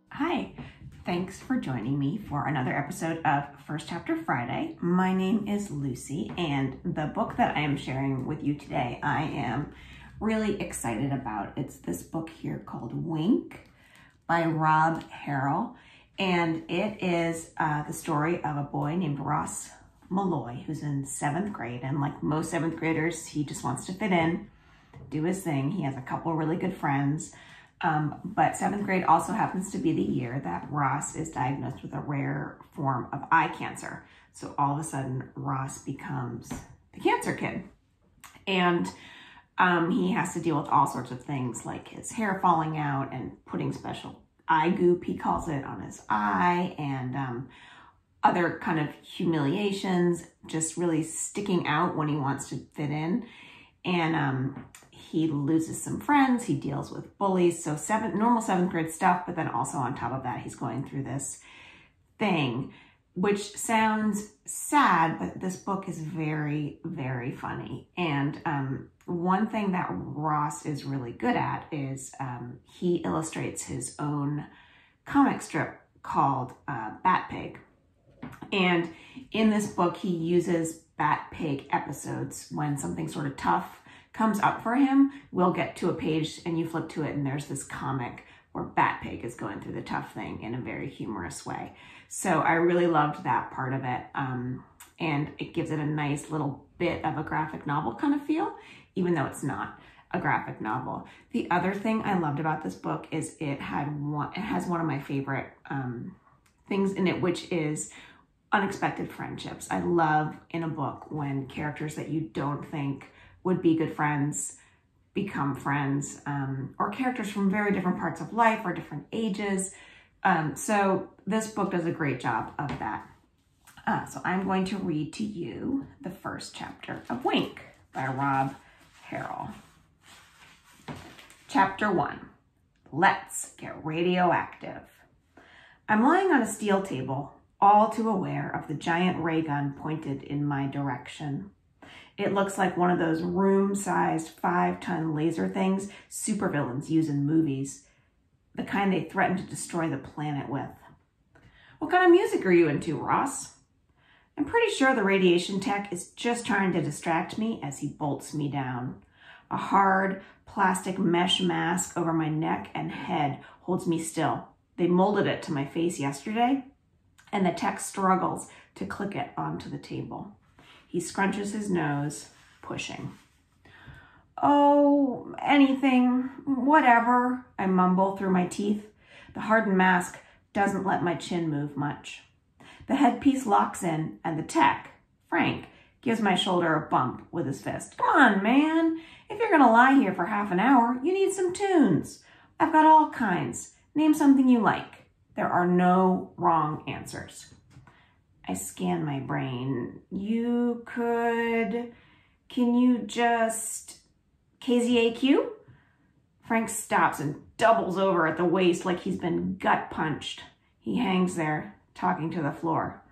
Hi, thanks for joining me for another episode of First Chapter Friday. My name is Lucy, and the book that I am sharing with you today, I am really excited about. It's this book here called Wink by Rob Harrell, and it is the story of a boy named Ross Malloy who's in 7th grade, and like most 7th graders, he just wants to fit in, do his thing. He has a couple really good friends. But 7th grade also happens to be the year that Ross is diagnosed with a rare form of eye cancer. So all of a sudden, Ross becomes the cancer kid. And he has to deal with all sorts of things like his hair falling out and putting special eye goop, he calls it, on his eye, and other kind of humiliations, just really sticking out when he wants to fit in. And he loses some friends, he deals with bullies, so normal 7th grade stuff, but then also on top of that, he's going through this thing, which sounds sad, but this book is very, very funny. And one thing that Ross is really good at is he illustrates his own comic strip called Bat Pig. And in this book, he uses Bat Pig episodes when something sort of tough comes up for him. We'll get to a page and you flip to it and there's this comic where Bat Pig is going through the tough thing in a very humorous way. So I really loved that part of it. And it gives it a nice little bit of a graphic novel kind of feel, even though it's not a graphic novel. The other thing I loved about this book is it has one of my favorite things in it, which is unexpected friendships. I love in a book when characters that you don't think would be good friends become friends, or characters from very different parts of life or different ages. So this book does a great job of that. So I'm going to read to you the first chapter of Wink by Rob Harrell. Chapter 1, Let's Get Radioactive. I'm lying on a steel table, all too aware of the giant ray gun pointed in my direction. It looks like one of those room-sized 5-ton laser things supervillains use in movies, the kind they threaten to destroy the planet with. What kind of music are you into, Ross? I'm pretty sure the radiation tech is just trying to distract me as he bolts me down. A hard plastic mesh mask over my neck and head holds me still. They molded it to my face yesterday, and the tech struggles to click it onto the table. He scrunches his nose, pushing. Oh, anything, whatever, I mumble through my teeth. The hardened mask doesn't let my chin move much. The headpiece locks in, and the tech, Frank, gives my shoulder a bump with his fist. Come on, man. If you're gonna lie here for half an hour, you need some tunes. I've got all kinds. Name something you like. There are no wrong answers. I scan my brain. Can you just KZAQ? Frank stops and doubles over at the waist like he's been gut punched. He hangs there, talking to the floor.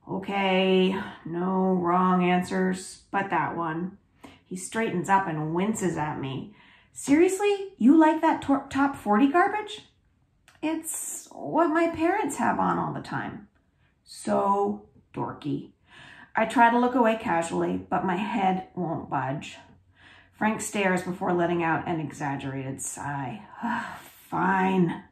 Okay, no wrong answers, but that one. He straightens up and winces at me. Seriously? You like that top 40 garbage? It's what my parents have on all the time. So dorky. I try to look away casually, but my head won't budge. Frank stares before letting out an exaggerated sigh. Fine.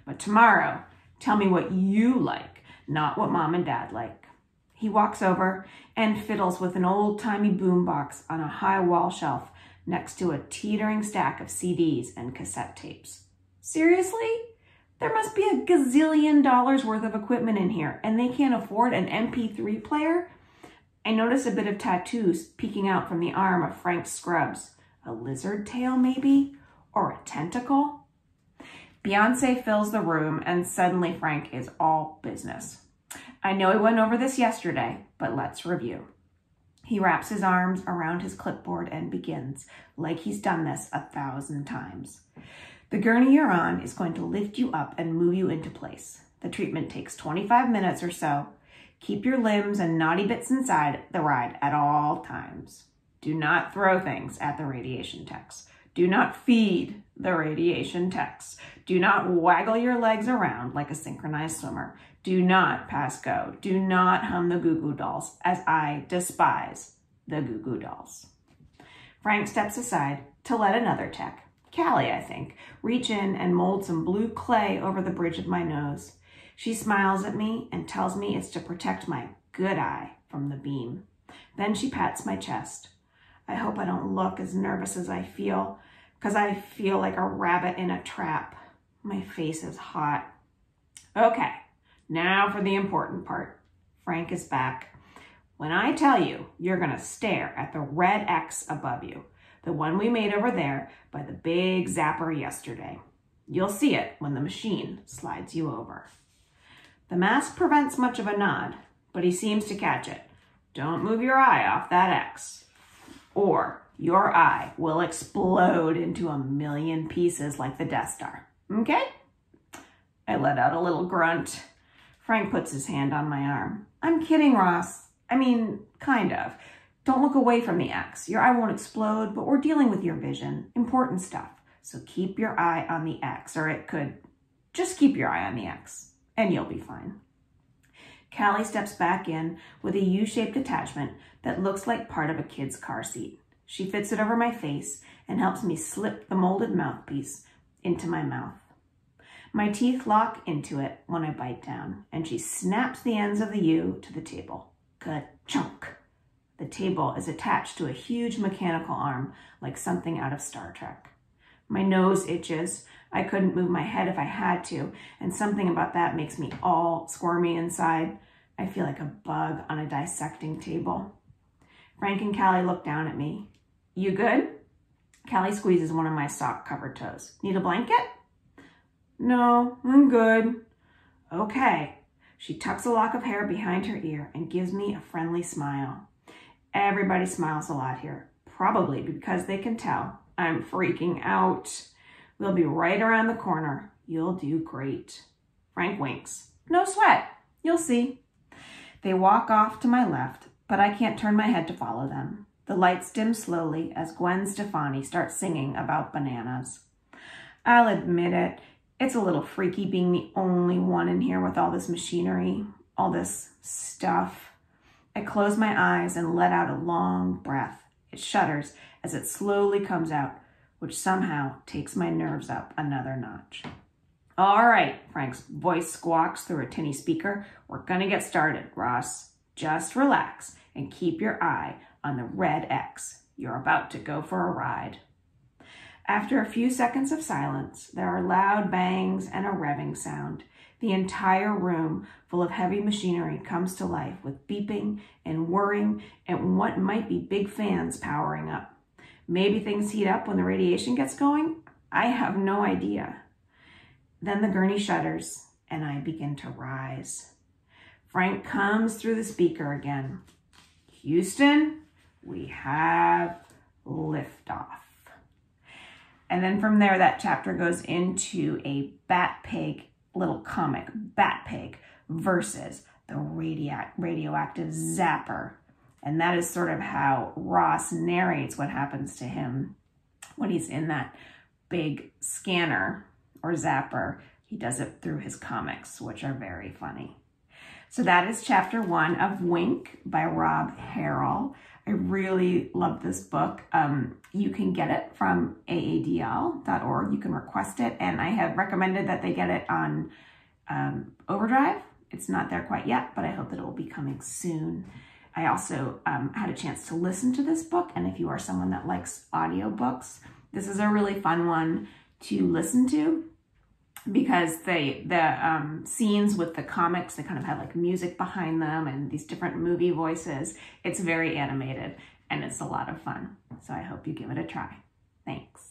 But tomorrow, tell me what you like, not what Mom and Dad like. He walks over and fiddles with an old-timey boombox on a high wall shelf next to a teetering stack of CDs and cassette tapes. Seriously? There must be $1 gazillion worth of equipment in here, and they can't afford an MP3 player? I notice a bit of tattoos peeking out from the arm of Frank's scrubs. A lizard tail, maybe? Or a tentacle? Beyonce fills the room, and suddenly Frank is all business. I know we went over this yesterday, but let's review. He wraps his arms around his clipboard and begins, like he's done this 1,000 times. The gurney you're on is going to lift you up and move you into place. The treatment takes 25 minutes or so. Keep your limbs and naughty bits inside the ride at all times. Do not throw things at the radiation techs. Do not feed the radiation texts. Do not waggle your legs around like a synchronized swimmer. Do not pass go. Do not hum the Goo Goo Dolls, as I despise the Goo Goo Dolls. Frank steps aside to let another tech, Callie, I think, reach in and mold some blue clay over the bridge of my nose. She smiles at me and tells me it's to protect my good eye from the beam. Then she pats my chest. I hope I don't look as nervous as I feel, because I feel like a rabbit in a trap. My face is hot. Okay, now for the important part. Frank is back. When I tell you, you're going to stare at the red X above you, the one we made over there by the big zapper yesterday. You'll see it when the machine slides you over. The mask prevents much of a nod, but he seems to catch it. Don't move your eye off that X, or your eye will explode into a million pieces like the Death Star. Okay? I let out a little grunt. Frank puts his hand on my arm. I'm kidding, Ross. I mean, kind of. Don't look away from the X. Your eye won't explode, but we're dealing with your vision. Important stuff. So keep your eye on the X, or it could. Just keep your eye on the X, and you'll be fine. Callie steps back in with a U-shaped attachment that looks like part of a kid's car seat. She fits it over my face and helps me slip the molded mouthpiece into my mouth. My teeth lock into it when I bite down, and she snaps the ends of the U to the table. Ka-chunk! The table is attached to a huge mechanical arm, like something out of Star Trek. My nose itches. I couldn't move my head if I had to, and something about that makes me all squirmy inside. I feel like a bug on a dissecting table. Frank and Callie look down at me. You good? Callie squeezes one of my sock-covered toes. Need a blanket? No, I'm good. Okay. She tucks a lock of hair behind her ear and gives me a friendly smile. Everybody smiles a lot here, probably because they can tell I'm freaking out. We'll be right around the corner. You'll do great. Frank winks. No sweat. You'll see. They walk off to my left, but I can't turn my head to follow them. The lights dim slowly as Gwen Stefani starts singing about bananas. I'll admit it, it's a little freaky being the only one in here with all this machinery, all this stuff. I close my eyes and let out a long breath. It shudders as it slowly comes out, which somehow takes my nerves up another notch. All right, Frank's voice squawks through a tinny speaker. We're gonna get started, Ross. Just relax and keep your eye on the red X. You're about to go for a ride. After a few seconds of silence, there are loud bangs and a revving sound. The entire room full of heavy machinery comes to life with beeping and whirring and what might be big fans powering up. Maybe things heat up when the radiation gets going? I have no idea. Then the gurney shudders and I begin to rise. Frank comes through the speaker again. Houston, we have liftoff. And then from there, that chapter goes into a Bat Pig little comic, Bat Pig versus the radioactive zapper. And that is sort of how Ross narrates what happens to him when he's in that big scanner or zapper. He does it through his comics, which are very funny. So that is chapter 1 of Wink by Rob Harrell. I really love this book. You can get it from AADL.org. You can request it, and I have recommended that they get it on Overdrive. It's not there quite yet, but I hope that it will be coming soon. I also had a chance to listen to this book, and if you are someone that likes audiobooks, this is a really fun one to listen to because the scenes with the comics, they kind of have like music behind them and these different movie voices. It's very animated and it's a lot of fun. So I hope you give it a try. Thanks.